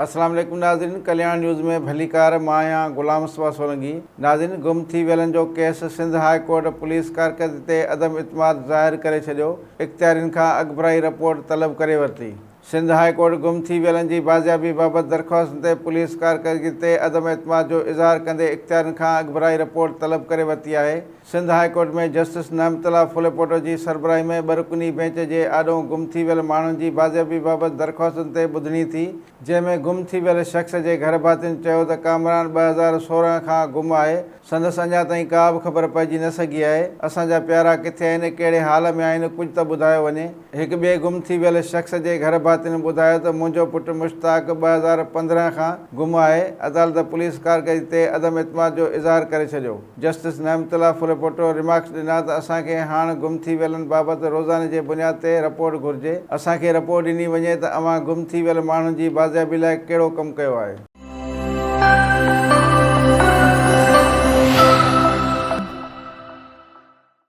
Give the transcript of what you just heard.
अस्सलाम वालेकुम नाज़रीन, कल्याण न्यूज़ में भलीकार माया गुलाम मुस्तफ़ा सोलंकी। नाज़रीन, गुम थी वियलनि जो case Sindh high court police कारकर्दगी ते अदम इतमाद ज़ाहिर करे छॾियो। इख़्तियारियुनि खां अॻिभराई रिपोर्ट तलब करे वरिती। सिंध हाई कोर्ट गुम थी वियलनि जी बाज़ियाबी बाबति दरख़्वास्तुनि ते पुलिस कारकर्दगी ते अदम इतमाद जो इज़हार कंदे इख़्तियारियुनि खां अॻिभराई रिपोर्ट तलब करे वरिती आहे। सिंध हाई कोर्ट में जस्टिस नअमतुल्लाह फुलेपोटो जी सरबराही में ॿ-रुकनी बेंच जे आॾो गुम थी वियल माण्हुनि जी बाज़ियाबी बाबति दरख़्वास्तुनि ते ॿुधणी थी, जंहिंमें गुम थी वियल शख़्स जे घर भातियुनि चयो त कामरान 2016 खां गुम आहे। संदसि अञा ताईं का बि ख़बर पइजी न सघी आहे। असांजा प्यारा किथे आहिनि, कहिड़े हाल में आहिनि, कुझु त ॿुधायो वञे। हिकु ॿिए गुम थी वियल शख़्स जे घर भातियुनि ॿुधायो त मुंहिंजो पुटु मुश्ताक 2015 खां गुम आहे। अदालत पुलिस कारकर्दगी ते अदम इतमाद जो इज़हार करे छॾियो। जस्टिस नअमतुल्लाह फुलेपोटो रिमार्क्स ॾिना त असांखे हाणे गुम थी वियलनि बाबति रोज़ाने जे बुनियाद ते रिपोर्ट घुरिजे। असांखे रिपोर्ट ॾिनी वञे त अव्हां गुम थी वियल माण्हुनि जी बाज़ियाबी लाइ कहिड़ो कमु कयो आहे।